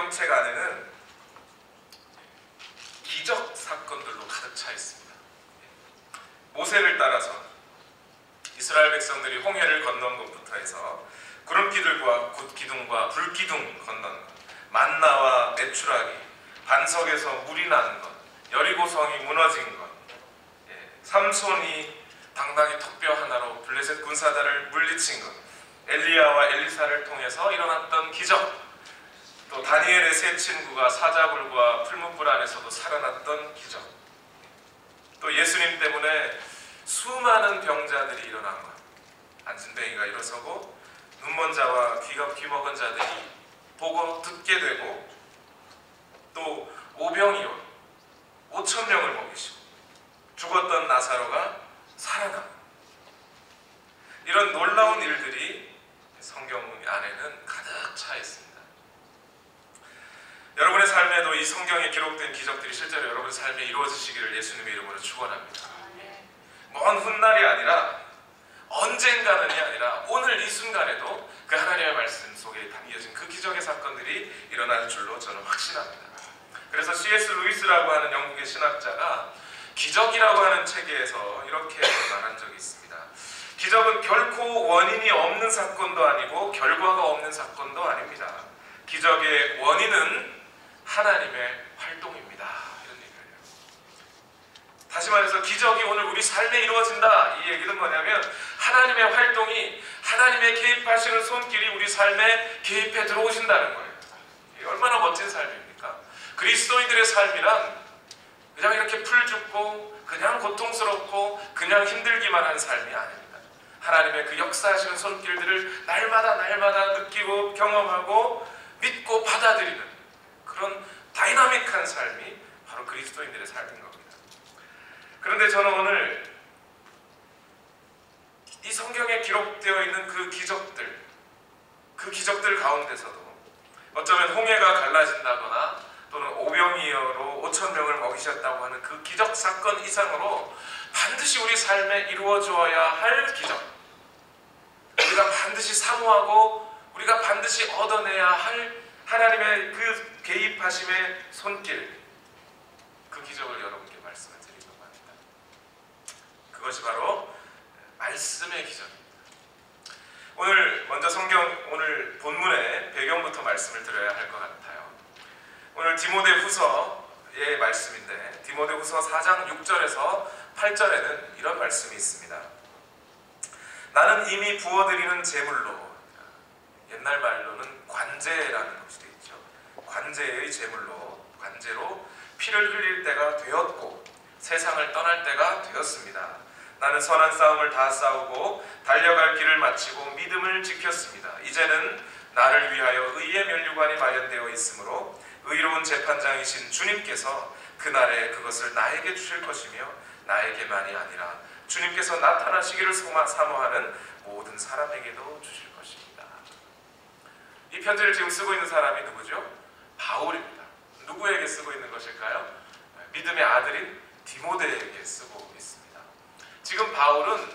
성경책 안에는 기적 사건들로 가득 차 있습니다. 모세를 따라서 이스라엘 백성들이 홍해를 건넌 것부터 해서 구름기둥과 불기둥 건넌 것, 만나와 메추라기, 반석에서 물이 나는 것, 여리고성이 무너진 것, 삼손이 당당히 턱뼈 하나로 블레셋 군사들을 물리친 것, 엘리야와 엘리사를 통해서 일어났던 기적, 또 다니엘의 세 친구가 사자굴과 풀무불 안에서도 살아났던 기적, 또 예수님 때문에 수많은 병자들이 일어난 것, 안진뱅이가 일어서고 눈먼 자와 귀먹은 자들이 보고 듣게 되고, 또 오병이어 5,000명을 먹이시고 죽었던 나사로가 살아나고, 이런 놀라운 일들이 성경 안에는 가득 차 있습니다. 여러분의 삶에도 이 성경에 기록된 기적들이 실제로 여러분의 삶에 이루어지시기를 예수님의 이름으로 축원합니다. 먼 훗날이 아니라 언젠가는이 아니라 오늘 이 순간에도 그 하나님의 말씀 속에 담겨진 그 기적의 사건들이 일어날 줄로 저는 확신합니다. 그래서 C.S. 루이스라고 하는 영국의 신학자가 기적이라고 하는 책에서 이렇게 말한 적이 있습니다. 기적은 결코 원인이 없는 사건도 아니고 결과가 없는 사건도 아닙니다. 기적의 원인은 하나님의 활동입니다. 이런 얘기를 해요. 다시 말해서 기적이 오늘 우리 삶에 이루어진다, 이 얘기는 뭐냐면 하나님의 활동이, 하나님의 개입하시는 손길이 우리 삶에 개입해 들어오신다는 거예요. 이게 얼마나 멋진 삶입니까? 그리스도인들의 삶이란 그냥 이렇게 풀죽고 그냥 고통스럽고 그냥 힘들기만 한 삶이 아닙니다. 하나님의 그 역사하시는 손길들을 날마다 느끼고 경험하고 믿고 받아들이는 그런 다이나믹한 삶이 바로 그리스도인들의 삶인 겁니다. 그런데 저는 오늘 이 성경에 기록되어 있는 그 기적들 가운데서도 어쩌면 홍해가 갈라진다거나 또는 오병이어로 5,000명을 먹이셨다고 하는 그 기적 사건 이상으로 반드시 우리 삶에 이루어져야 할 기적, 우리가 반드시 사모하고 우리가 반드시 얻어내야 할 하나님의 그 개입하심의 손길, 그 기적을 여러분께 말씀을 드리려고 합니다. 그것이 바로 말씀의 기적입니다. 오늘 먼저 오늘 본문의 배경부터 말씀을 드려야 할 것 같아요. 오늘 디모데후서의 말씀인데, 디모데후서 4장 6절에서 8절에는 이런 말씀이 있습니다. 나는 이미 부어드리는 제물로, 옛날 말로는 관제라는 것이 되죠. 관제의 제물로, 관제로 피를 흘릴 때가 되었고 세상을 떠날 때가 되었습니다. 나는 선한 싸움을 다 싸우고 달려갈 길을 마치고 믿음을 지켰습니다. 이제는 나를 위하여 의의 면류관이 마련되어 있으므로 의로운 재판장이신 주님께서 그날에 그것을 나에게 주실 것이며 나에게만이 아니라 주님께서 나타나시기를 사모하는 모든 사람에게도 주실 것입니다. 이 편지를 지금 쓰고 있는 사람이 누구죠? 바울입니다. 누구에게 쓰고 있는 것일까요? 믿음의 아들인 디모데에게 쓰고 있습니다. 지금 바울은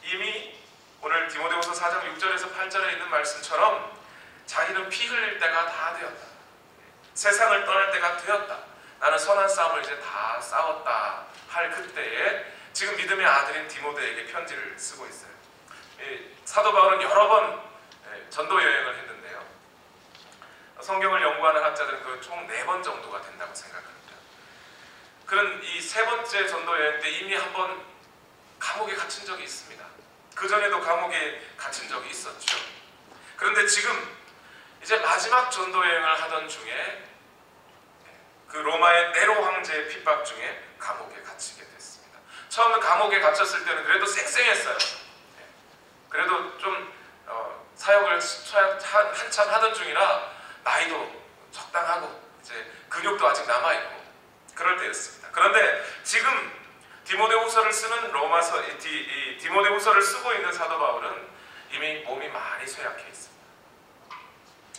이미 오늘 디모데후서 4장 6절에서 8절에 있는 말씀처럼 자기는 피 흘릴 때가 다 되었다, 세상을 떠날 때가 되었다, 나는 선한 싸움을 이제 다 싸웠다 할 그때에 지금 믿음의 아들인 디모데에게 편지를 쓰고 있어요. 사도 바울은 여러 번 전도 여행을 했는데요, 성경을 연구하는 학자들은 그 총 4번 정도가 된다고 생각합니다. 그런 이 3번째 전도 여행 때 이미 한번 감옥에 갇힌 적이 있습니다. 그 전에도 감옥에 갇힌 적이 있었죠. 그런데 지금 이제 마지막 전도 여행을 하던 중에 그 로마의 네로 황제의 핍박 중에 감옥에 갇히게 됐습니다. 처음에 감옥에 갇혔을 때는 그래도 쌩쌩했어요. 그래도 좀 사역을 한참 하던 중이라 나이도 적당하고 이제 근육도 아직 남아있고 그럴 때였습니다. 그런데 지금 디모데후서를 쓰는 디모데후서를 쓰고 있는 사도 바울은 이미 몸이 많이 쇠약해 있습니다.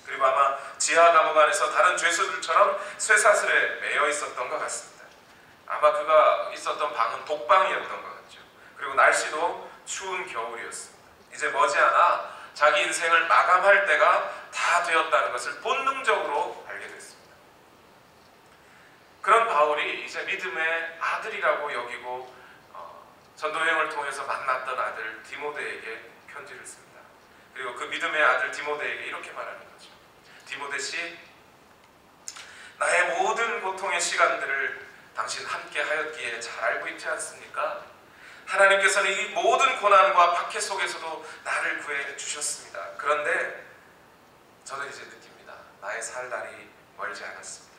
그리고 아마 지하 감옥 안에서 다른 죄수들처럼 쇠사슬에 매여 있었던 것 같습니다. 아마 그가 있었던 방은 독방이었던 것 같죠. 그리고 날씨도 추운 겨울이었습니다. 이제 머지않아 자기 인생을 마감할 때가 다 되었다는 것을 본능적으로 알게 됐습니다. 그런 바울이 이제 믿음의 아들이라고 여기고 전도여행을 통해서 만났던 아들 디모데에게 편지를 씁니다. 그리고 그 믿음의 아들 디모데에게 이렇게 말하는 거죠. 디모데씨, 나의 모든 고통의 시간들을 당신 함께 하였기에 잘 알고 있지 않습니까? 하나님께서는 이 모든 고난과 박해 속에서도 나를 구해 주셨습니다. 그런데 저는 이제 느낍니다. 나의 살 날이 멀지 않았습니다.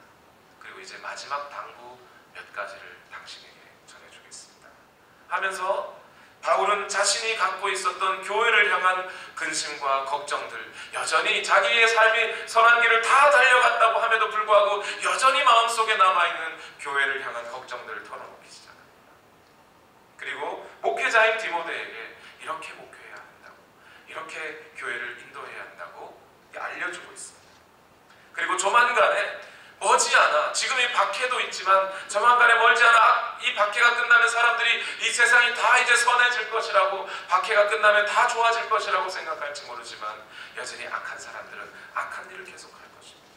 그리고 이제 마지막 당부 몇 가지를 당신에게 전해주겠습니다 하면서 바울은 자신이 갖고 있었던 교회를 향한 근심과 걱정들, 여전히 자기의 삶이 선한 길을 다 달려갔다고 함에도 불구하고 여전히 마음속에 남아있는 교회를 향한 걱정들을 털어놓기 시작합니다. 그리고 목회자인 디모데에게 이렇게 목회해야 한다고, 이렇게 교회를 인도해야 한다고 알려주고 있습니다. 그리고 조만간에 머지않아, 지금 이 박해도 있지만 조만간에 멀지않아 이 박해가 끝나면 사람들이 이 세상이 다 이제 선해질 것이라고, 박해가 끝나면 다 좋아질 것이라고 생각할지 모르지만 여전히 악한 사람들은 악한 일을 계속할 것입니다.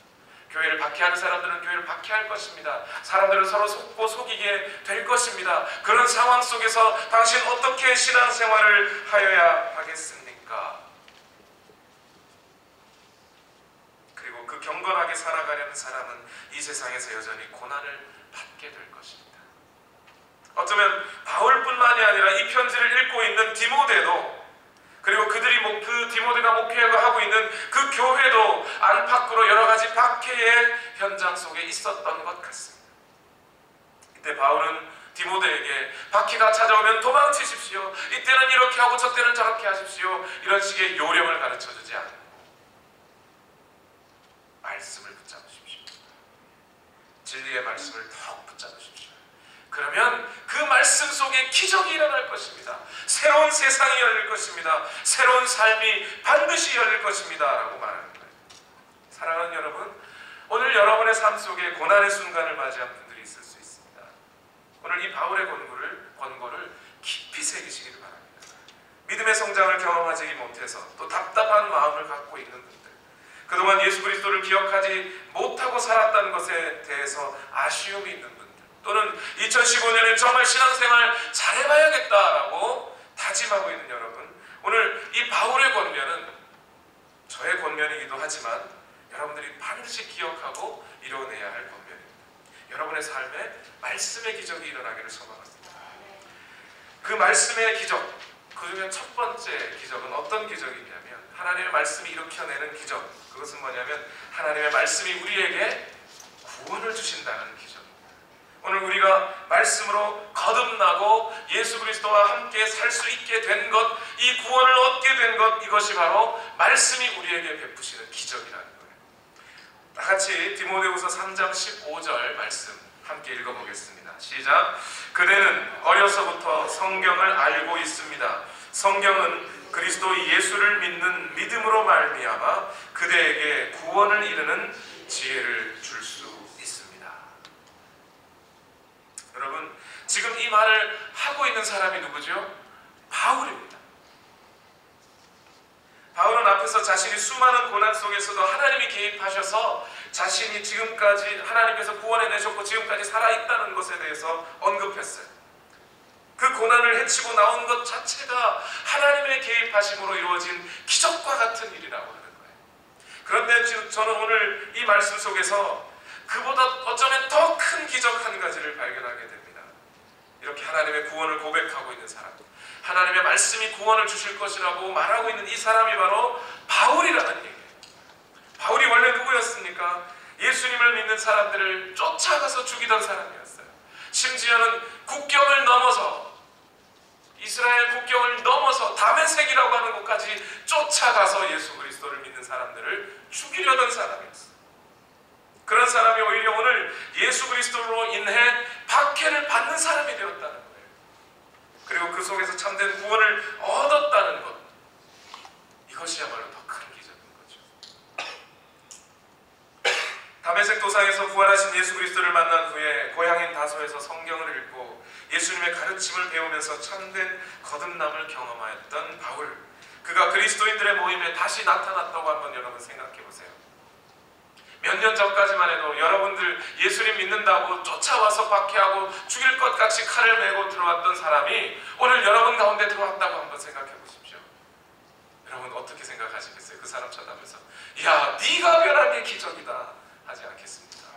교회를 박해하는 사람들은 교회를 박해할 것입니다. 사람들은 서로 속고 속이게 될 것입니다. 그런 상황 속에서 당신 어떻게 신앙생활을 하여야 하겠습니까? 그리고 그 경건하게 살아가려는 사람은 이 세상에서 여전히 고난을 받게 될 것입니다. 어쩌면 바울뿐만이 아니라 이 편지를 읽고 있는 디모데도, 그리고 그 디모데가 목회하고 있는 그 교회도 안팎으로 여러 가지 박해의 현장 속에 있었던 것 같습니다. 이때 바울은 디모데에게 박해가 찾아오면 도망치십시오, 이때는 이렇게 하고 저때는 저렇게 하십시오, 이런 식의 요령을 가르쳐주지 않고 말씀을 붙잡으십시오. 진리의 말씀을 더욱 붙잡으십시오. 그러면 그 말씀 속에 기적이 일어날 것입니다. 새로운 세상이 열릴 것입니다. 새로운 삶이 반드시 열릴 것입니다 라고 말하는 거예요. 사랑하는 여러분, 오늘 여러분의 삶 속에 고난의 순간을 맞이한 분들이 있을 수 있습니다. 오늘 이 바울의 권고를 깊이 새기시기를 바랍니다. 믿음의 성장을 경험하지 못해서 또 답답한 마음을 갖고 있는 분들, 그동안 예수 그리스도를 기억하지 못하고 살았다는 것에 대해서 아쉬움이 있는 분들, 또는 2015년에 정말 신앙생활 잘해봐야겠다라고 다짐하고 있는 여러분, 오늘 이 바울의 권면은 저의 권면이기도 하지만 여러분들이 반드시 기억하고 이뤄내야 할 권면입니다. 여러분의 삶에 말씀의 기적이 일어나기를 소망합니다. 그 말씀의 기적, 그 중에 첫 번째 기적은 어떤 기적이냐면 하나님의 말씀이 일으켜내는 기적, 그것은 뭐냐면 하나님의 말씀이 우리에게 구원을 주신다는 기적입니다. 오늘 우리가 말씀으로 거듭나고 예수 그리스도와 함께 살 수 있게 된 것, 이 구원을 얻게 된 것, 이것이 바로 말씀이 우리에게 베푸시는 기적이라는 거예요. 다 같이 디모데후서 3장 15절 말씀 함께 읽어보겠습니다. 시작. 그대는 어려서부터 성경을 알고 있습니다. 성경은 그리스도 예수를 믿는 믿음으로 말미암아 그대에게 구원을 이루는 지혜를 줄 수 있습니다. 여러분, 지금 이 말을 하고 있는 사람이 누구죠? 바울입니다. 바울은 앞에서 자신이 수많은 고난 속에서도 하나님이 개입하셔서 자신이 지금까지 하나님께서 구원해내셨고 지금까지 살아있다는 것에 대해서 언급했어요. 그 고난을 헤치고 나온 것 자체가 하나님의 개입하심으로 이루어진 기적과 같은 일이라고 하는 거예요. 그런데 지금 저는 오늘 이 말씀 속에서 그보다 어쩌면 더 큰 기적 한 가지를 발견하게 됩니다. 이렇게 하나님의 구원을 고백하고 있는 사람, 하나님의 말씀이 구원을 주실 것이라고 말하고 있는 이 사람이 바로 바울이라는 얘기예요. 바울이 원래 누구였습니까? 예수님을 믿는 사람들을 쫓아가서 죽이던 사람이었어요. 심지어는 국경을 넘어서, 이스라엘 국경을 넘어서 다메섹이라고 하는 곳까지 쫓아가서 예수 그리스도를 믿는 사람들을 죽이려던 사람이었어요. 그런 사람이 오히려 오늘 예수 그리스도로 인해 박해를 받는 사람이 되었다는 거예요. 그리고 그 속에서 참된 구원을 얻었다는 것, 이것이야말로 더 큰 기적인 거죠. 다메섹 도상에서 부활하신 예수 그리스도를 만난 후에 고향인 다소에서 성경을 읽고 예수님의 가르침을 배우면서 참된 거듭남을 경험하였던 바울, 그가 그리스도인들의 모임에 다시 나타났다고 한번 여러분 생각해 보세요. 몇 년 전까지만 해도 여러분들 예수님 믿는다고 쫓아와서 박해하고 죽일 것 같이 칼을 메고 들어왔던 사람이 오늘 여러분 가운데 들어왔다고 한번 생각해 보십시오. 여러분 어떻게 생각하시겠어요? 그 사람 쳐다보면서 야, 네가 변한 게 기적이다 하지 않겠습니까?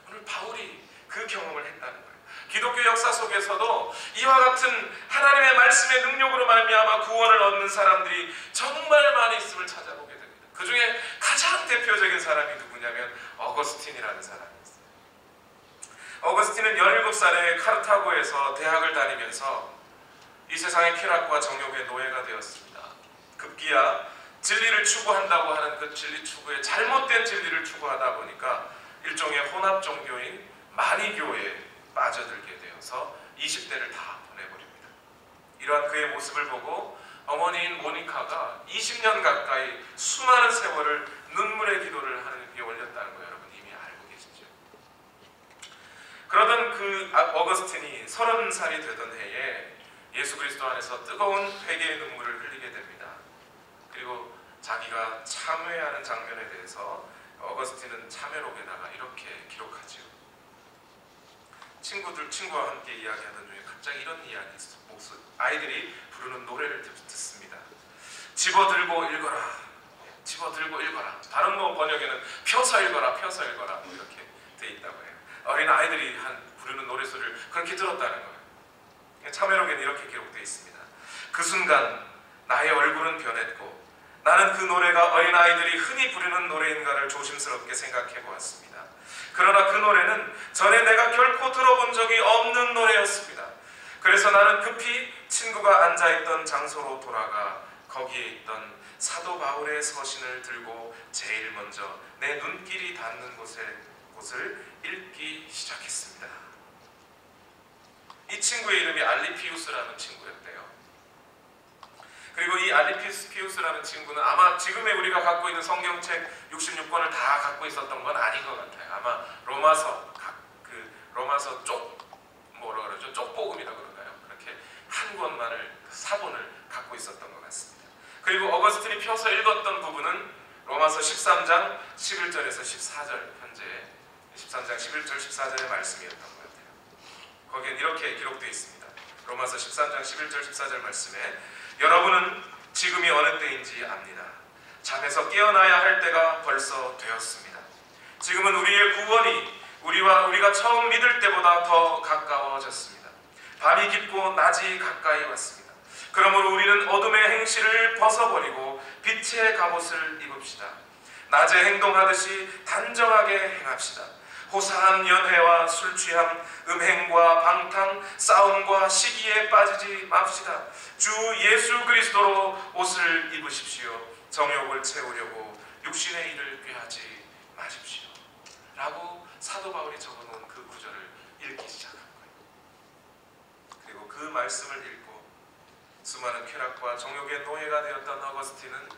오늘 바울이 그 경험을 했다는 거예요. 기독교 역사 속에서도 이와 같은 하나님의 말씀의 능력으로 말미암아 구원을 얻는 사람들이 정말 많이 있음을 찾아보게 됩니다. 그 중에 가장 대표적인 사람이 누구냐면 어거스틴이라는 사람이었어요. 어거스틴은 17살에 카르타고에서 대학을 다니면서 이 세상의 쾌락과 정욕의 노예가 되었습니다. 급기야 진리를 추구한다고 하는 그 진리 추구에 잘못된 진리를 추구하다 보니까 일종의 혼합 종교인 마니교에 빠져들게 되어서 20대를 다 보내버립니다. 이러한 그의 모습을 보고 어머니인 모니카가 20년 가까이 수많은 세월을 눈물의 기도를 하나님께 올렸다는 거 여러분 이미 알고 계시죠? 그러던 그 어거스틴이 30살이 되던 해에 예수 그리스도 안에서 뜨거운 회개의 눈물을 흘리게 됩니다. 그리고 자기가 참회하는 장면에 대해서 어거스틴은 참회록에다가 이렇게 기록하죠. 친구와 함께 이야기하던 중에 갑자기 이런 이야기 있어. 아이들이 부르는 노래를 듣습니다. 집어들고 읽어라. 집어들고 읽어라. 다른 번역에는 펴서 읽어라. 펴서 읽어라. 뭐 이렇게 돼 있다고 해요. 어린 아이들이 부르는 노래소리를 그렇게 들었다는 거예요. 참회록에는 이렇게 기록되어 있습니다. 그 순간 나의 얼굴은 변했고 나는 그 노래가 어린아이들이 흔히 부르는 노래인가를 조심스럽게 생각해 보았습니다. 그러나 그 노래는 전에 내가 결코 들어본 적이 없는 노래였습니다. 그래서 나는 급히 친구가 앉아있던 장소로 돌아가 거기에 있던 사도 바울의 서신을 들고 제일 먼저 내 눈길이 닿는 곳을 읽기 시작했습니다. 이 친구의 이름이 알리피우스라는 친구였대요. 그리고 이 알리피우스라는 친구는 아마 지금의 우리가 갖고 있는 성경책 66권을 다 갖고 있었던 건 아닌 것 같아요. 아마 로마서 쪽복음이라고 그러나요? 그렇게 한 권만을 사본을 갖고 있었던 것 같습니다. 그리고 어거스틴이 펴서 읽었던 부분은 로마서 13장 11절에서 14절 현재 13장 11절 14절의 말씀이었던 것 같아요. 거기엔 이렇게 기록되어 있습니다. 로마서 13장 11절 14절 말씀에 여러분은 지금이 어느 때인지 압니다. 잠에서 깨어나야 할 때가 벌써 되었습니다. 지금은 우리의 구원이 우리가 처음 믿을 때보다 더 가까워졌습니다. 밤이 깊고 낮이 가까이 왔습니다. 그러므로 우리는 어둠의 행실을 벗어버리고 빛의 갑옷을 입읍시다. 낮에 행동하듯이 단정하게 행합시다. 호사한 연회와 술취함, 음행과 방탕, 싸움과 시기에 빠지지 맙시다. 주 예수 그리스도로 옷을 입으십시오. 정욕을 채우려고 육신의 일을 꾀하지 마십시오. 라고 사도 바울이 적어놓은 그 구절을 읽기 시작한 거예요. 그리고 그 말씀을 읽고 수많은 쾌락과 정욕의 노예가 되었던 어거스틴은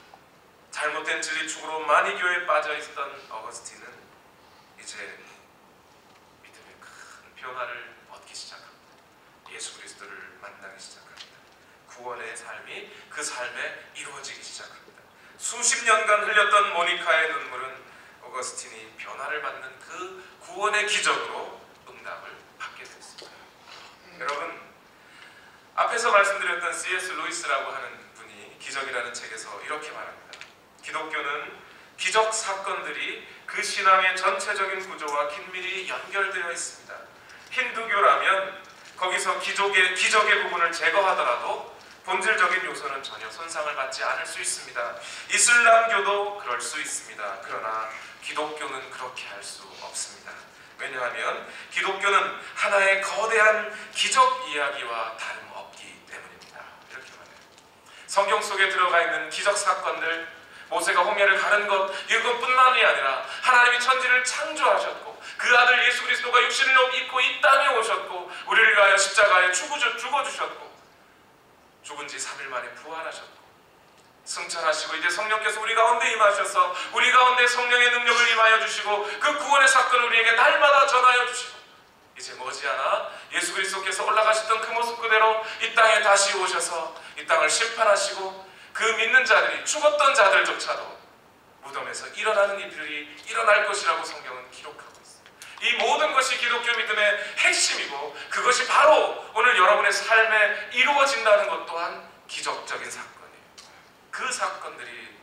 잘못된 진리 축으로 마니교에 빠져있던 어거스틴은 이제 믿음의 큰 변화를 얻기 시작합니다. 예수 그리스도를 만나기 시작합니다. 구원의 삶이 그 삶에 이루어지기 시작합니다. 수십 년간 흘렸던 모니카의 눈물은 어거스틴이 변화를 받는 그 구원의 기적으로 응답을 받게 됐습니다. 여러분, 앞에서 말씀드렸던 C.S. 루이스라고 하는 분이 기적이라는 책에서 이렇게 말합니다. 기독교는 기적 사건들이 그 신앙의 전체적인 구조와 긴밀히 연결되어 있습니다. 힌두교라면 거기서 기적의 부분을 제거하더라도 본질적인 요소는 전혀 손상을 받지 않을 수 있습니다. 이슬람교도 그럴 수 있습니다. 그러나 기독교는 그렇게 할 수 없습니다. 왜냐하면 기독교는 하나의 거대한 기적 이야기와 다름없기 때문입니다. 이렇게 말해요. 성경 속에 들어가 있는 기적 사건들, 모세가 홍해를 가른 것, 이것뿐만이 아니라 하나님이 천지를 창조하셨고 그 아들 예수 그리스도가 육신을 입고 이 땅에 오셨고 우리를 위하여 십자가에 죽어주셨고 죽은 지 3일 만에 부활하셨고 승천하시고 이제 성령께서 우리 가운데 임하셔서 우리 가운데 성령의 능력을 임하여 주시고 그 구원의 사건을 우리에게 날마다 전하여 주시고 이제 머지않아 예수 그리스도께서 올라가셨던 그 모습 그대로 이 땅에 다시 오셔서 이 땅을 심판하시고 그 믿는 자들이 죽었던 자들조차도 무덤에서 일어나는 일들이 일어날 것이라고 성경은 기록하고 있습니다. 이 모든 것이 기독교 믿음의 핵심이고 그것이 바로 오늘 여러분의 삶에 이루어진다는 것 또한 기적적인 사건이에요. 그 사건들이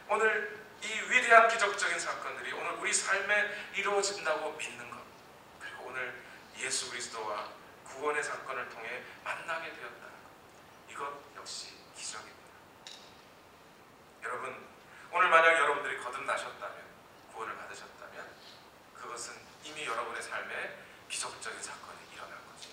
오늘 이 위대한 기적적인 사건들이 오늘 우리 삶에 이루어진다고 믿는 것, 그리고 오늘 예수 그리스도와 구원의 사건을 통해 만나게 되었다는 것, 이것 역시 기적입니다. 여러분, 오늘 만약 여러분들이 거듭나셨다면, 구원을 받으셨다면 그것은 이미 여러분의 삶에 기적적인 사건이 일어난 거죠.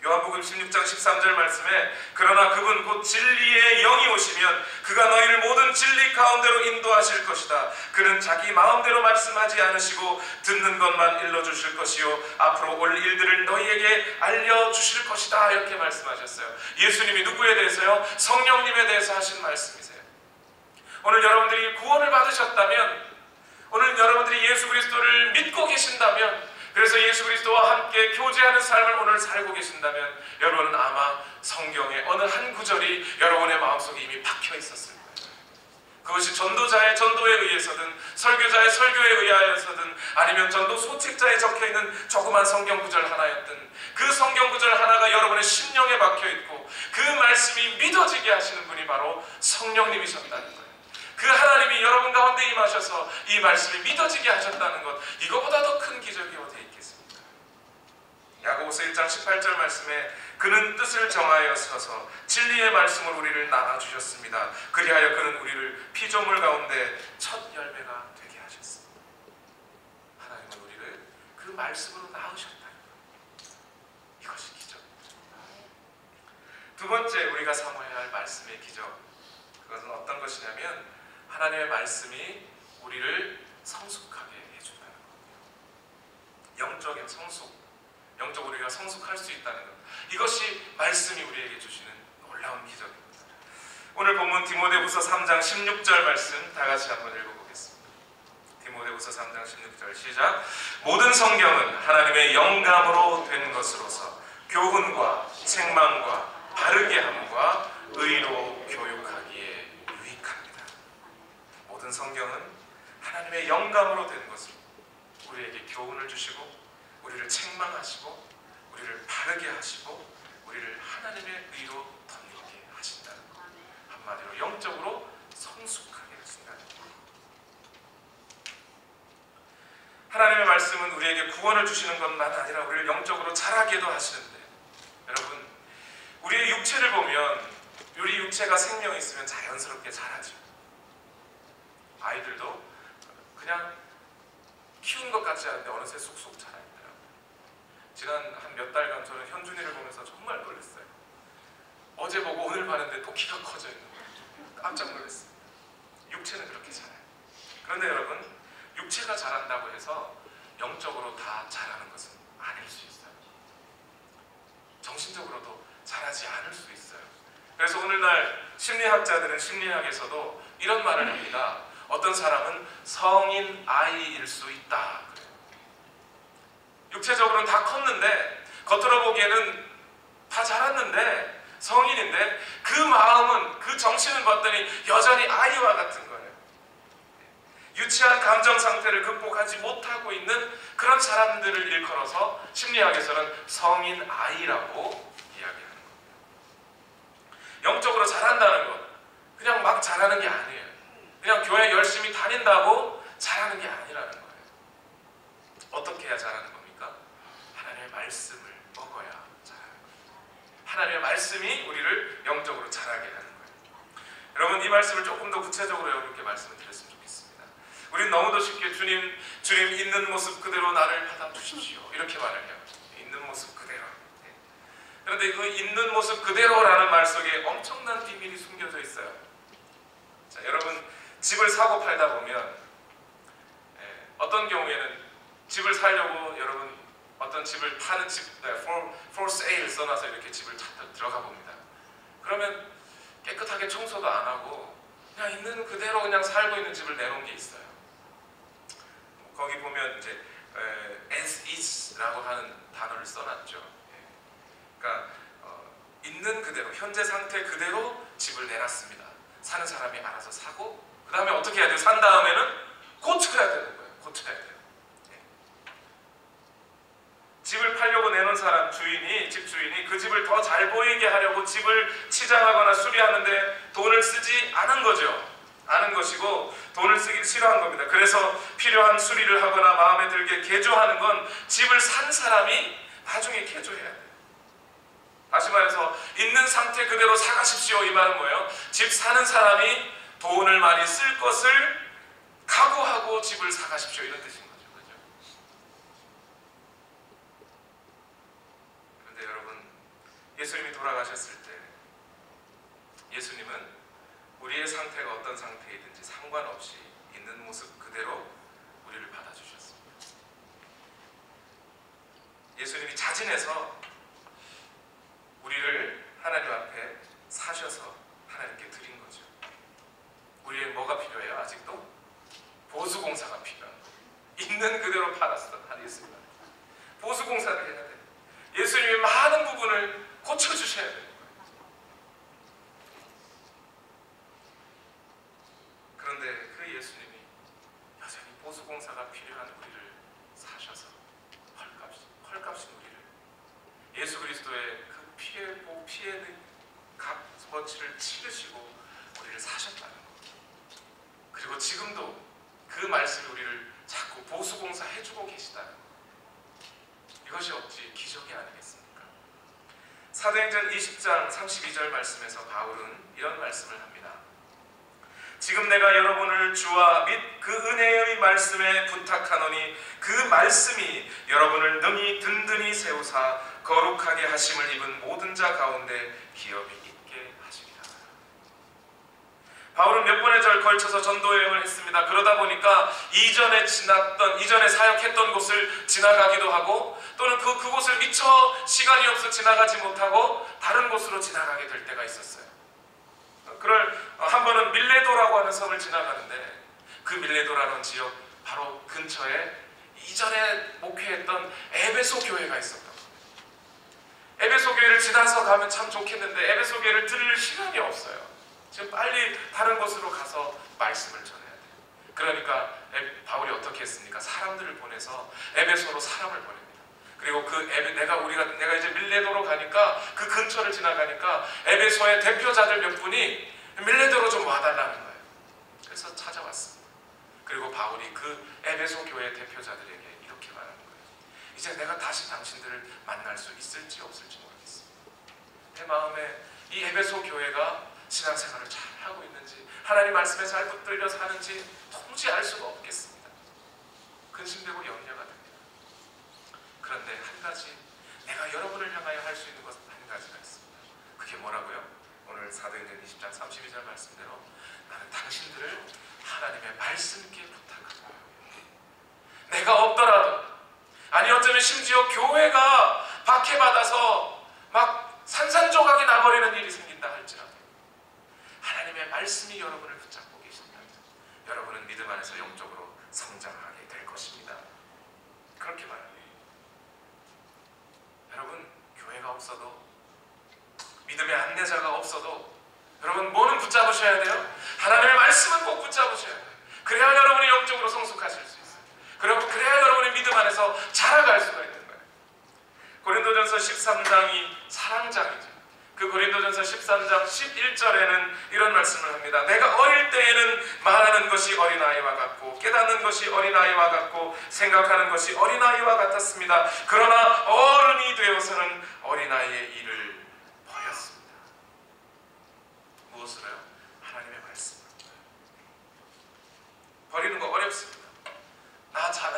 요한복음 16장 13절 말씀에 그러나 그분 곧 진리의 영이 오시면 그가 너희를 모든 진리 가운데로 인도하실 것이다. 그는 자기 마음대로 말씀하지 않으시고 듣는 것만 일러주실 것이요 앞으로 올 일들을 너희에게 알려주실 것이다. 이렇게 말씀하셨어요. 예수님이 누구에 대해서요? 성령님에 대해서 하신 말씀이세요. 오늘 여러분들이 구원을 받으셨다면, 오늘 여러분들이 예수 그리스도를 믿고 계신다면, 그래서 예수 그리스도와 함께 교제하는 삶을 오늘 살고 계신다면 여러분은 아마 성경의 어느 한 구절이 여러분의 마음속에 이미 박혀 있었을 거예요. 그것이 전도자의 전도에 의해서든 설교자의 설교에 의하여서든 아니면 전도 소책자에 적혀있는 조그만 성경 구절 하나였든 그 성경 구절 하나가 여러분의 심령에 박혀있고 그 말씀이 믿어지게 하시는 분이 바로 성령님이셨다는 거예요. 그 하나님이 여러분 가운데 임하셔서 이 말씀이 믿어지게 하셨다는 것, 이거보다 더 큰 기적이 어디에 있겠습니까? 야고보서 1장 18절 말씀에 그는 뜻을 정하여 서서 진리의 말씀을 우리를 나눠주셨습니다. 그리하여 그는 우리를 피조물 가운데 첫 열매가 되게 하셨습니다. 하나님은 우리를 그 말씀으로 낳으셨다는 것, 이것이 기적입니다. 두 번째 우리가 삼아야 할 말씀의 기적, 그것은 어떤 것이냐면 하나님의 말씀이 우리를 성숙하게 해준다는 것. 영적인 성숙, 영적으로 우리가 성숙할 수 있다는 것, 이것이 말씀이 우리에게 주시는 놀라운 기적입니다. 오늘 본문 디모데후서 3장 16절 말씀 다 같이 한번 읽어보겠습니다. 디모데후서 3장 16절 시작. 모든 성경은 하나님의 영감으로 된 것으로서 교훈과 책망과 바르게 함과 의로 교육하기에 유익합니다. 모든 성경은 하나님의 영감으로 된 것으로 우리에게 교훈을 주시고 우리를 책망하시고 우리를 바르게 하시고 우리를 하나님의 의로 덧입게 하신다는 것, 한마디로 영적으로 성숙하게 하신다는 것. 하나님의 말씀은 우리에게 구원을 주시는 것만 아니라 우리를 영적으로 자라게도 하시는데, 여러분, 우리의 육체를 보면 우리 육체가 생명이 있으면 자연스럽게 자라죠. 아이들도 그냥 키운 것 같지 않은데 어느새 쑥쑥 자라있더라고요. 지난 한 몇 달간 저는 현준이를 보면서 정말 놀랐어요. 어제 보고 오늘 봤는데 또 키가 커져 있는 거예요. 깜짝 놀랐어요. 육체는 그렇게 자라요. 그런데 여러분, 육체가 자란다고 해서 영적으로 다 자라는 것은 아닐 수 있어요. 정신적으로도 자라지 않을 수 있어요. 그래서 오늘날 심리학자들은 심리학에서도 이런 말을 합니다. 어떤 사람은 성인 아이일 수 있다. 그래요. 육체적으로는 다 컸는데 겉으로 보기에는 다 자랐는데 성인인데 그 마음은, 그 정신을 봤더니 여전히 아이와 같은 거예요. 유치한 감정 상태를 극복하지 못하고 있는 그런 사람들을 일컬어서 심리학에서는 성인 아이라고 이야기하는 겁니다. 영적으로 자란다는 것, 그냥 막 자라는 게 아니에요. 그냥 교회 열심히 다닌다고 자라는 게 아니라는 거예요. 어떻게 해야 자라는 겁니까? 하나님의 말씀을 먹어야 자라는 거예요. 하나님의 말씀이 우리를 영적으로 자라게 하는 거예요. 여러분, 이 말씀을 조금 더 구체적으로 여러분께 말씀을 드렸으면 좋겠습니다. 우리는 너무도 쉽게 주님 있는 모습 그대로 나를 받아주십시오, 이렇게 말을 해요. 있는 모습 그대로. 그런데 그 있는 모습 그대로라는 말 속에 엄청난 비밀이 숨겨져 있어요. 자, 여러분, 집을 사고 팔다 보면 어떤 경우에는 집을 사려고 여러분 어떤 집을 파는 집, for sale 써놔서 이렇게 집을 들어가 봅니다. 그러면 깨끗하게 청소도 안 하고 그냥 있는 그대로 그냥 살고 있는 집을 내놓은 게 있어요. 거기 보면 이제 as is라고 하는 단어를 써놨죠. 그러니까 있는 그대로, 현재 상태 그대로 집을 내놨습니다. 사는 사람이 알아서 사고 그 그 다음에 어떻게 해야 돼요? 산 다음에는 고쳐야 되는 거예요. 고쳐야 돼요. 집을 팔려고 내놓은 사람, 집주인이 그 집을 더 잘 보이게 하려고 집을 치장하거나 수리하는데 돈을 쓰지 않은 거죠. 않은 것이고 돈을 쓰기 싫어한 겁니다. 그래서 필요한 수리를 하거나 마음에 들게 개조하는 건 집을 산 사람이 나중에 개조해야 돼요. 다시 말해서 있는 상태 그대로 사가십시오. 이 말은 뭐예요? 집 사는 사람이 돈을 많이 쓸 것을 각오하고 집을 사가십시오. 이런 뜻인 거죠. 그죠? 그런데 여러분, 예수님이 돌아가셨을 때 예수님은 우리의 상태가 어떤 상태이든지 상관없이 있는 모습 그대로 우리를 받아주셨습니다. 예수님이 자진해서 우리를 하나님 앞에 사셔서 하나님께 드린 거죠. 우리의 뭐가 필요해요? 아직도 보수공사가 필요한 거예요. 있는 그대로 팔았어. 예수님 보수공사를 해야 돼요. 예수님이 많은 부분을 고쳐주셔야 돼요. 그런데 그 예수님이 여전히 보수공사가 필요한 우리를 사셔서 헐값인 우리를 예수 그리스도의 그 피의 값어치를 치르시고 우리를 사셨다는 것. 그리고 지금도 그 말씀이 우리를 자꾸 보수공사 해주고 계시다는 것. 이것이 어찌 기적이 아니겠습니까? 사도행전 20장 32절 말씀에서 바울은 이런 말씀을 합니다. 지금 내가 여러분을 주와 및 그 은혜의 말씀에 부탁하노니 그 말씀이 여러분을 능히 든든히 세우사 거룩하게 하심을 입은 모든 자 가운데 기업이 있게 하시리라. 바울은 몇 번의 절 걸쳐서 전도 여행을 했습니다. 그러다 보니까 이전에 사역했던 곳을 지나가기도 하고 또는 그곳을 미처 시간이 없어 지나가지 못하고 다른 곳으로 지나가게 될 때가 있었어요. 한 번은 밀레도라고 하는 섬을 지나가는데 그 밀레도라는 지역 바로 근처에 이전에 목회했던 에베소 교회가 있었던 거예요. 에베소 교회를 지나서 가면 참 좋겠는데 에베소 교회를 들을 시간이 없어요. 지금 빨리 다른 곳으로 가서 말씀을 전해야 돼요. 그러니까 바울이 어떻게 했습니까? 사람들을 보내서 에베소로 사람을 보냅니다. 그리고 내가 이제 밀레도로 가니까 그 근처를 지나가니까 에베소의 대표자들 몇 분이 밀레도로 좀 와달라는 거예요. 그래서 찾아왔습니다. 그리고 바울이 그 에베소 교회 대표자들에게 이렇게 말하는 거예요. 이제 내가 다시 당신들을 만날 수 있을지 없을지 모르겠습니다. 내 마음에 이 에베소 교회가 신앙생활을 잘 하고 있는지 하나님 말씀에 잘 붙들려 사는지 도무지 알 수가 없겠습니다. 근심되고 염려가 됩니다. 그런데 한 가지 내가 여러분을 향하여 할 수 있는 것 한 가지가 있습니다. 그게 뭐라고요? 오늘 사도행전 20장 32절 말씀대로 나는 당신들을 하나님의 말씀께 부탁하고 내가 없더라도 아니 어쩌면 심지어 교회가 박해받아서 막 산산조각이 나버리는 일이 생긴다 할지라도 하나님의 말씀이 여러분을 붙잡고 계신다면 여러분은 믿음 안에서 영적으로 성장하게 될 것입니다. 그렇게 말합니다. 여러분 교회가 없어도 믿음의 안내자가 없어도 여러분 뭐는 붙잡으셔야 돼요? 하나님의 말씀은 꼭 붙잡으셔야 돼요. 그래야 여러분이 영적으로 성숙하실 수 있어요. 그래야 여러분의 믿음 안에서 자라갈 수가 있는 거예요. 고린도전서 13장이 사랑장이죠. 그 고린도전서 13장 11절에는 이런 말씀을 합니다. 내가 어릴 때에는 말하는 것이 어린아이와 같고 깨닫는 것이 어린아이와 같고 생각하는 것이 어린아이와 같았습니다. 그러나 어른이 되어서는 어린아이의 일을 버렸습니다. 무엇으로요? 하나님의 말씀. 버리는 거 어렵습니다.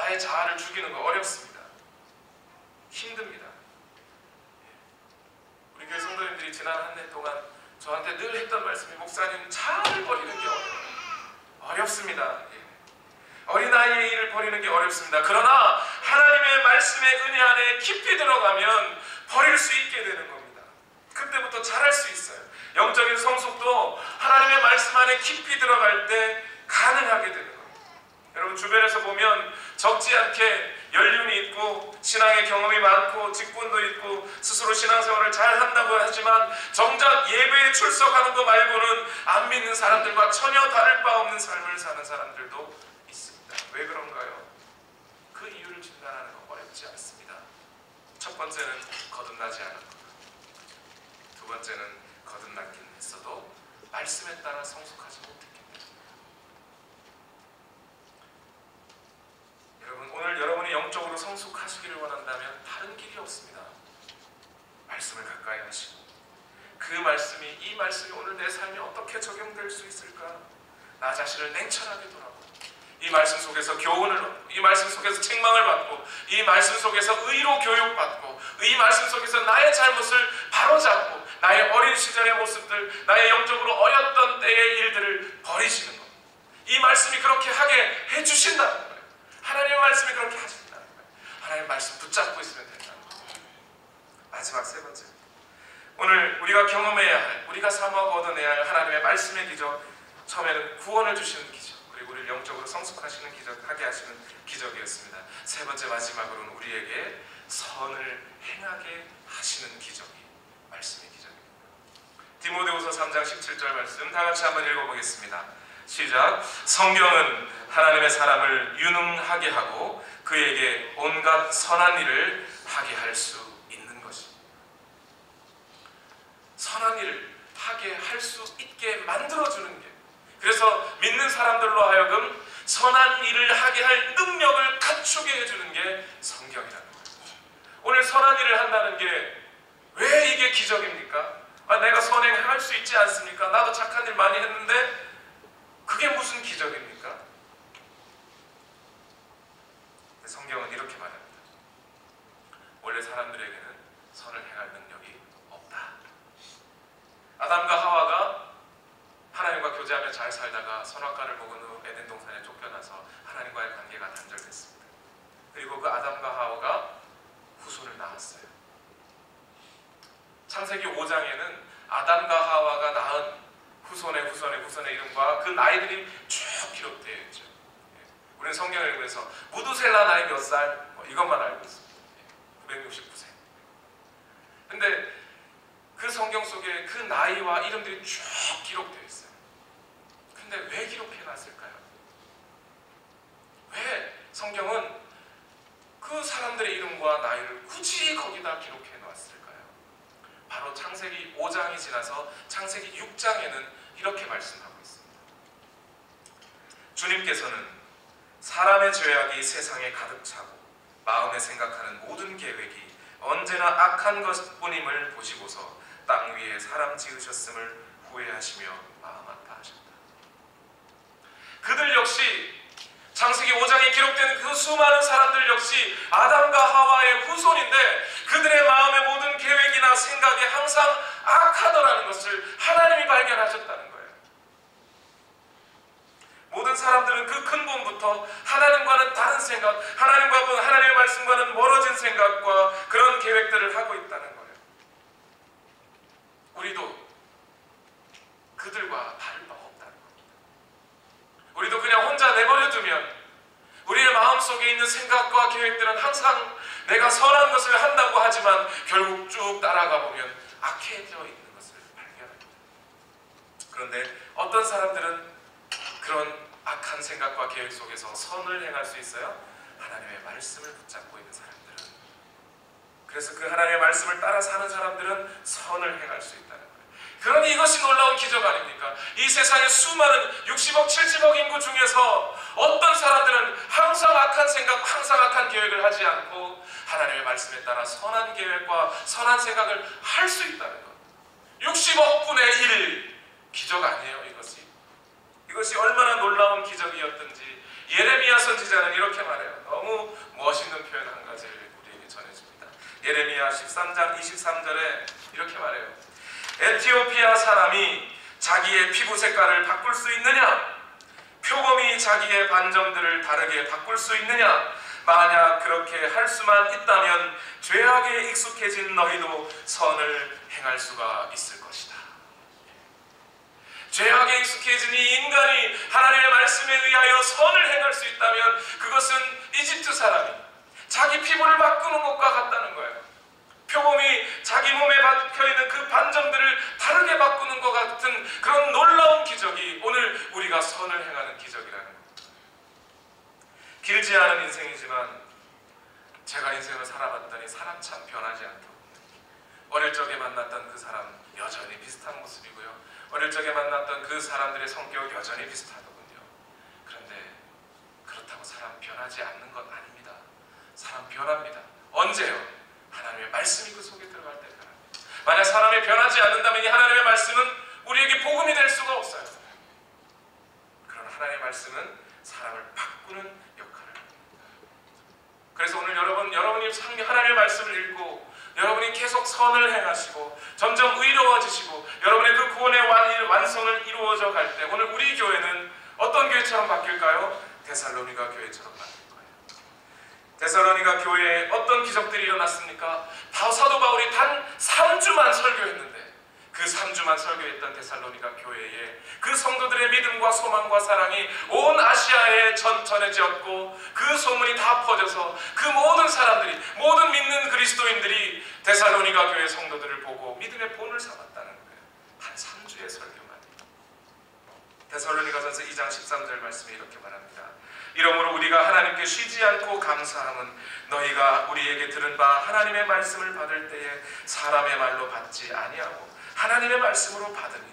나의 자아를 죽이는 거 어렵습니다. 힘듭니다. 우리 교회 성도님들이 지난 한 해 동안 저한테 늘 했던 말씀이 목사님 자아를 버리는 게 어렵습니다. 어린아이의 일을 버리는 게 어렵습니다. 그러나 하나님의 말씀의 은혜 안에 깊이 들어가면 버릴 수 있게 되는 겁니다. 그때부터 잘할 수 있어요. 영적인 성숙도 하나님의 말씀 안에 깊이 들어갈 때 가능하게 되는 겁니다. 여러분 주변에서 보면 적지 않게 연륜이 있고 신앙의 경험이 많고 직분도 있고 스스로 신앙생활을 잘 한다고 하지만 정작 예배에 출석하는 거 말고는 안 믿는 사람들과 전혀 다를 바 없는 삶을 사는 사람들도 있습니다. 왜 그런가요? 그 이유를 진단하는 건 어렵지 않습니다. 첫 번째는 거듭나지 않은 것, 두 번째는 거듭나긴 했어도 말씀에 따라 성숙하지 못했기 때문입니다. 여러분, 오늘 여러분이 영적으로 성숙하시기를 원한다면 다른 길이 없습니다. 말씀을 가까이 하시고 그 말씀이, 이 말씀이 오늘 내 삶에 어떻게 적용될 수 있을까? 나 자신을 냉철하게 돌아보고 이 말씀 속에서 교훈을 얻고 이 말씀 속에서 책망을 받고 이 말씀 속에서 의로 교육받고 이 말씀 속에서 나의 잘못을 바로잡고 나의 어린 시절의 모습들, 나의 영적으로 어렸던 때의 일들을 버리시는 것. 이 말씀이 그렇게 하게 해주신다는 거예요. 하나님의 말씀이 그렇게 하신다는 거예요. 하나님의 말씀 붙잡고 있으면 된다는 거예요. 마지막 세 번째, 오늘 우리가 경험해야 할, 우리가 사모하고 얻어내야 할 하나님의 말씀의 기적, 처음에는 구원을 주시는 기적, 그리고 우리를 영적으로 성숙하시는 기적, 하게 하시는 기적이었습니다. 세 번째, 마지막으로는 우리에게 선을 행하게 하시는 기적이 말씀의 기적입니다. 디모데후서 3장 17절 말씀 다 같이 한번 읽어보겠습니다. 시작. 성경은 하나님의 사람을 유능하게 하고 그에게 온갖 선한 일을 하게 할 수 있는 것입니다. 선한 일을 하게 할 수 있게 만들어주는 게, 그래서 믿는 사람들로 하여금 선한 일을 하게 할 능력을 갖추게 해주는 게 성경이라는 거예요. 오늘 선한 일을 한다는 게 왜 이게 기적입니까? 내가 선행할 수 있지 않습니까? 나도 착한 일 많이 했는데 그게 무슨 기적입니까? 성경은 이렇게 말합니다. 원래 사람들에게는 선을 행할 능력이 없다. 아담과 하와가 하나님과 교제하며 잘 살다가 선악과를 먹은 후 에덴 동산에 쫓겨나서 하나님과의 관계가 단절됐습니다. 그리고 그 아담과 하와가 후손을 낳았어요. 창세기 5장에는 아담과 하와가 낳은 후손의 이름과 그 나이들이 쭉 기록되어 있죠. 우리는 성경을 읽으면서 무두셀라 나이 몇 살? 이것만 알고 있습니다. 969세. 근데 그 성경 속에 그 나이와 이름들이 쭉 기록되어 있어요. 근데 왜 기록해 놨을까요? 왜 성경은 그 사람들의 이름과 나이를 굳이 거기다 기록해 놨을까요? 바로 창세기 5장이 지나서 창세기 6장에는 이렇게 말씀하고 있습니다. 주님께서는 사람의 죄악이 세상에 가득 차고 마음에 생각하는 모든 계획이 언제나 악한 것뿐임을 보시고서 땅 위에 사람 지으셨음을 후회하시며 마음 아파하셨다. 그들 역시 창세기 5장에 기록된 그 수많은 사람들 역시 아담과 하와의 후손인데 그들의 마음의 모든 계획이나 생각이 항상 악하더라는 것을 하나님이 발견하셨다는 거예요. 모든 사람들은 그 근본부터 하나님과는 다른 생각, 하나님의 말씀과는 멀어진 생각과 그런 계획들을 하고 있다는 거예요. 우리도 그들과 다를 바 없다는 겁니다. 우리도 그냥 혼자 내버려 두면 우리의 마음속에 있는 생각과 계획들은 항상 내가 선한 것을 한다고 하지만 결국 쭉 따라가 보면 악해져 있는 것을 발견합니다. 그런데 어떤 사람들은 그런 악한 생각과 계획 속에서 선을 행할 수 있어요? 하나님의 말씀을 붙잡고 있는 사람들은, 그래서 그 하나님의 말씀을 따라 사는 사람들은 선을 행할 수 있다는 거예요. 그러니 이것이 놀라운 기적 아닙니까? 이 세상의 수많은 60억, 70억 인구 중에서 어떤 사람들은 항상 악한 생각, 항상 악한 계획을 하지 않고 하나님의 말씀에 따라 선한 계획과 선한 생각을 할 수 있다는 것. 60억 분의 1 기적 아니에요, 이것이 얼마나 놀라운 기적이었던지 예레미야 선지자는 이렇게 말해요. 너무 멋있는 표현 한 가지를 우리에게 전해줍니다. 예레미야 13장 23절에 이렇게 말해요. 에티오피아 사람이 자기의 피부 색깔을 바꿀 수 있느냐? 표범이 자기의 반점들을 다르게 바꿀 수 있느냐? 만약 그렇게 할 수만 있다면 죄악에 익숙해진 너희도 선을 행할 수가 있을 것이다. 죄악에 익숙해진 이 인간이 하나님의 말씀에 의하여 선을 행할 수 있다면 그것은 이집트 사람이 자기 피부를 바꾸는 것과 같다는 거예요. 표범이 자기 몸에 박혀있는 그 반점들을 다르게 바꾸는 것 같은 그런 놀라운 기적이 오늘 우리가 선을 행하는 기적이라는 겁니다. 길지 않은 인생이지만 제가 인생을 살아봤더니 사람 참 변하지 않더군요. 어릴 적에 만났던 그 사람 여전히 비슷한 모습이고요. 어릴 적에 만났던 그 사람들의 성격 여전히 비슷하더군요. 그런데 그렇다고 사람 변하지 않는 것 아닙니다. 사람 변합니다. 언제요? 하나님의 말씀이 그 속에 들어갈 때 변합니다. 만약 사람이 변하지 않는다면 이 하나님의 말씀은 우리에게 복음이 될 수가 없어요. 그런 하나님의 말씀은 사람을 바꾸는 역할을 합니다. 그래서 오늘 여러분이 하나님의 말씀을 읽고 여러분이 계속 선을 행하시고 점점 의로워지시고 여러분의 그 구원의 완성을 이루어져 갈 때 오늘 우리 교회는 어떤 교회처럼 바뀔까요? 데살로니가 교회처럼 바뀔 거예요. 데살로니가 교회에 어떤 기적들이 일어났습니까? 사도 바울이 단 3주만 설교했는데 그 3주만 설교했던 데살로니가 교회에 그 성도들의 믿음과 소망과 사랑이 온 아시아에 전해졌고 그 소문이 다 퍼져서 그 모든 사람들이 모든 믿는 그리스도인들이 데살로니가 교회 성도들을 보고 믿음의 본을 삼았다는 거예요. 한 3주의 설교만. 데살로니가전서 2장 13절 말씀이 이렇게 말합니다. 이러므로 우리가 하나님께 쉬지 않고 감사함은 너희가 우리에게 들은 바 하나님의 말씀을 받을 때에 사람의 말로 받지 아니하고 하나님의 말씀으로 받으니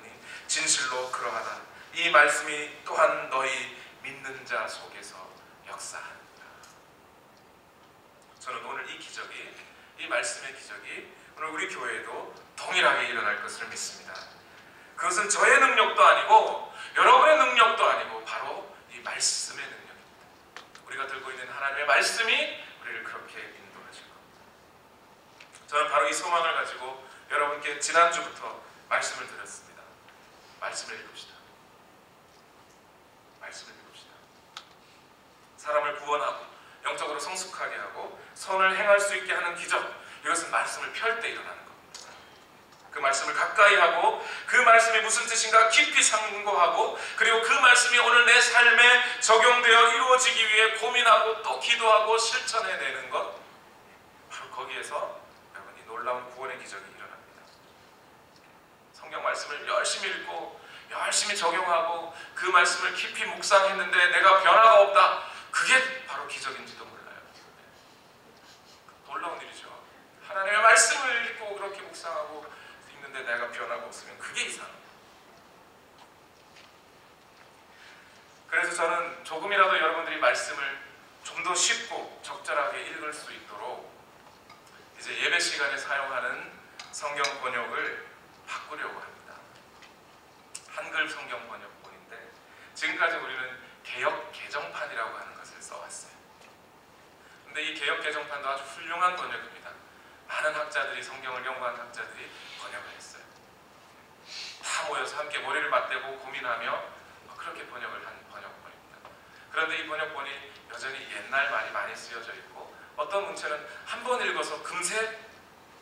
진실로 그러하다. 이 말씀이 또한 너희 믿는 자 속에서 역사한다. 저는 오늘 이 기적이, 이 말씀의 기적이 오늘 우리 교회에도 동일하게 일어날 것을 믿습니다. 그것은 저의 능력도 아니고 여러분의 능력도 아니고 바로 이 말씀의 능력입니다. 우리가 들고 있는 하나님의 말씀이 우리를 그렇게 인도하실 겁니다. 저는 바로 이 소망을 가지고 여러분께 지난주부터 말씀을 드렸습니다. 말씀을 읽읍시다. 말씀을 읽읍시다. 사람을 구원하고 영적으로 성숙하게 하고 선을 행할 수 있게 하는 기적, 이것은 말씀을 펼 때 일어나는 겁니다. 그 말씀을 가까이 하고 그 말씀이 무슨 뜻인가 깊이 상고하고 그리고 그 말씀이 오늘 내 삶에 적용되어 이루어지기 위해 고민하고 또 기도하고 실천해내는 것, 바로 거기에서 여러분 이 놀라운 구원의 기적이 일어납니다. 성경 말씀을 열심히 읽고 열심히 적용하고 그 말씀을 깊이 묵상했는데 내가 변화가 없다, 그게 바로 기적인지도 몰라요. 놀라운 일이죠. 하나님의 말씀을 읽고 그렇게 묵상하고 있는데 내가 변화가 없으면 그게 이상합니다. 그래서 저는 조금이라도 여러분들이 말씀을 좀 더 쉽고 적절하게 읽을 수 있도록 이제 예배 시간에 사용하는 성경 번역을 바꾸려고 합니다. 한글 성경 번역본인데 지금까지 우리는 개역 개정판이라고 하는 것을 써왔어요. 근데 이 개역 개정판도 아주 훌륭한 번역입니다. 많은 학자들이, 성경을 연구한 학자들이 번역을 했어요. 다 모여서 함께 머리를 맞대고 고민하며 그렇게 번역을 한 번역본입니다. 그런데 이 번역본이 여전히 옛날 말이 많이 쓰여져 있고 어떤 문체는 한 번 읽어서 금세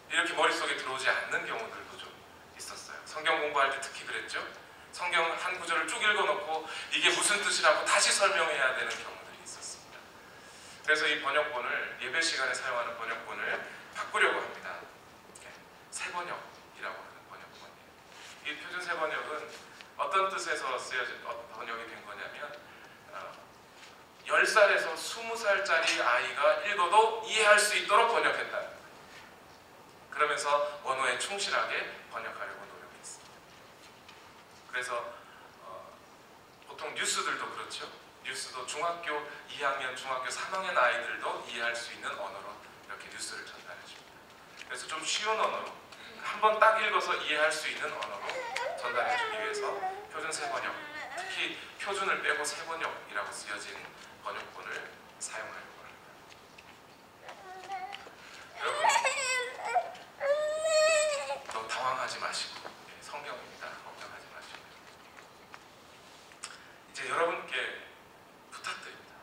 이렇게 머릿속에 들어오지 않는 경우들도 좀 있었어요. 성경 공부할 때 특히 그랬죠. 성경 한 구절을 쭉 읽어놓고 이게 무슨 뜻이라고 다시 설명해야 되는 경우들이 있었습니다. 그래서 이 번역본을, 예배 시간에 사용하는 번역본을 바꾸려고 합니다. 새번역이라고 하는 번역본이에요. 이 표준 새번역은 어떤 뜻에서 쓰여진 번역이 된 거냐면 10살에서 20살짜리 아이가 읽어도 이해할 수 있도록 번역했다. 그러면서 원어에 충실하게 번역하려고 노력했습니다. 그래서 보통 뉴스들도 그렇죠. 뉴스도 중학교 2학년, 중학교 3학년 아이들도 이해할 수 있는 언어로 이렇게 뉴스를 전달해 줍니다. 그래서 좀 쉬운 언어로 한번 딱 읽어서 이해할 수 있는 언어로 전달해 주기 위해서 표준 새번역, 특히 표준을 빼고 새번역이라고 쓰여진 번역본을 사용하려고 합니다. 여러분 너무 당황하지 마시고, 성경입니다. 걱정하지 마시고 이제 여러분께 부탁드립니다.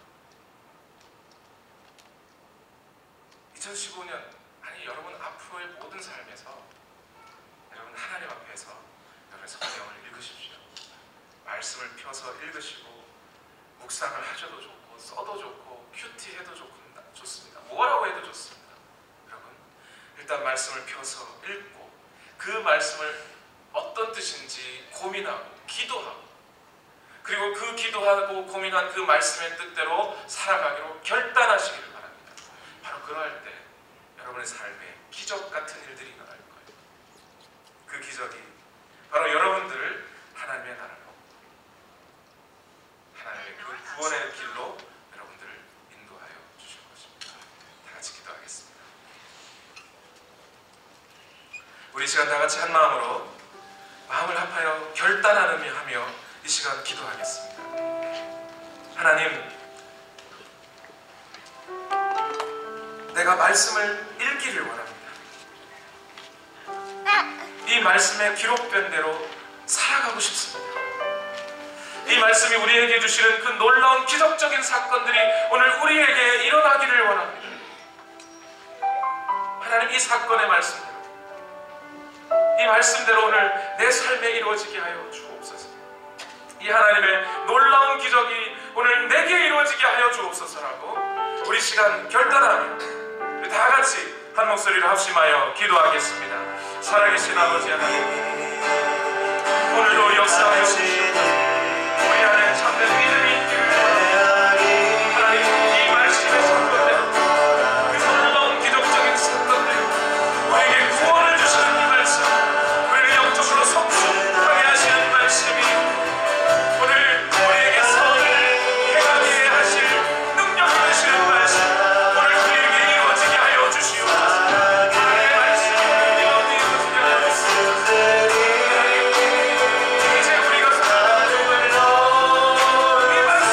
2015년, 아니 여러분 앞으로의 모든 삶에서 여러분 하나님 앞에서 여러분 성경을 읽으십시오. 말씀을 펴서 읽으시고 묵상을 하셔도 좋고 써도 좋고 큐티해도 좋습니다. 뭐라고 해도 좋습니다. 여러분, 일단 말씀을 펴서 읽고 그 말씀을 어떤 뜻인지 고민하고 기도하고, 그리고 그 기도하고 고민한 그 말씀의 뜻대로 살아가기로 결단하시기를 바랍니다. 바로 그럴 때 여러분의 삶에 기적 같은 일들이 일어날 거예요. 그 기적이 바로 여러분들을 하나님의 나라로, 하나님의 그 구원의 길로 여러분들을 인도하여 주실 것입니다. 다 같이 기도하겠습니다. 우리 시간 다 같이 한 마음으로 마음을 합하여 결단하며 이 시간 기도하겠습니다. 하나님, 내가 말씀을 읽기를 원합니다. 이 말씀에 기록된 대로 살아가고 싶습니다. 이 말씀이 우리에게 주시는 그 놀라운 기적적인 사건들이 오늘 우리에게 일어나기를 원합니다. 하나님, 이 사건의 말씀대로, 이 말씀대로 오늘 내 삶에 이루어지게 하여 주옵소서. 이 하나님의 놀라운 기적이 오늘 내게 이루어지게 하여 주옵소서라고 우리 시간 결단하며 우리 다 같이 한 목소리로 합심하여 기도하겠습니다. 살아계신 아버지 하나님, 오늘도 역사하여 주시옵소서. 우리 안에 참된 믿음이 있기를 원합니다. 하나님, 이 말씀의 사건대로, 그 놀라운 기적적인 사건대로 우리에게 구원을 주시는 이 말씀, 우리를 영적으로 성숙하게 하시는 말씀이 오늘 우리에게 선을 행하게 하실 능력이 되시는 말씀, 오늘 우리에게 이루어지게 하여 주시옵소서. 하나님의 말씀이 능력이 이루어지게 하여 주시옵소서. 이제 우리가 살아가는 이 말씀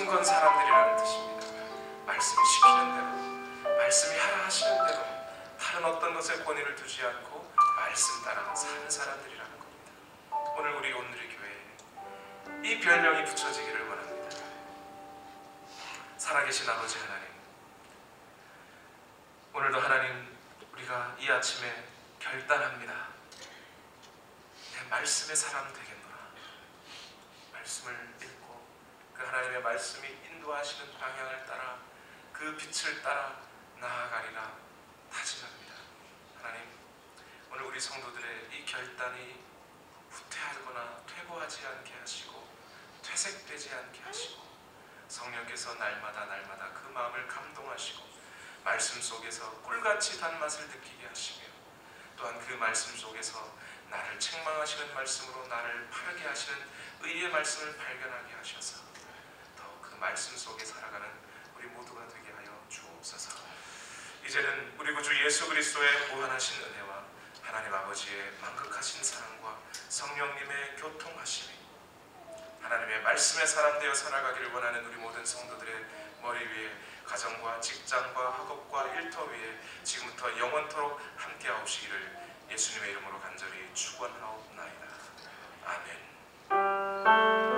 목숨 건 사람들이라는 뜻입니다. 말씀이 시키는 대로, 말씀이 하라 하시는 대로 다른 어떤 것에 권위를 두지 않고 말씀 따라 사는 사람들이라는 겁니다. 오늘 우리 온누리 교회에 이 별명이 붙여지기를 원합니다. 살아계신 아버지 하나님, 오늘도 하나님, 우리가 이 아침에 결단합니다. 내 말씀의 사람 되겠노라. 말씀을 읽고 그 하나님의 말씀이 인도하시는 방향을 따라 그 빛을 따라 나아가리라 다짐합니다. 하나님, 오늘 우리 성도들의 이 결단이 후퇴하거나 퇴보하지 않게 하시고 퇴색되지 않게 하시고 성령께서 날마다 그 마음을 감동하시고 말씀 속에서 꿀같이 단맛을 느끼게 하시며 또한 그 말씀 속에서 나를 책망하시는 말씀으로 나를 바르게 하시는 의의 말씀을 발견하게 하셔서 더욱 그 말씀 속에 살아가는 우리 모두가 되게 하여 주옵소서. 이제는 우리 구주 예수 그리스도의 무한하신 은혜와 하나님 아버지의 만극하신 사랑과 성령님의 교통하심이 하나님의 말씀의 사람 되어 살아가기를 원하는 우리 모든 성도들의 머리 위에, 가정과 직장과 학업과 일터 위에 지금부터 영원토록 함께하옵시기를 예수님의 이름으로 간절히 축원하옵나이다. 아멘.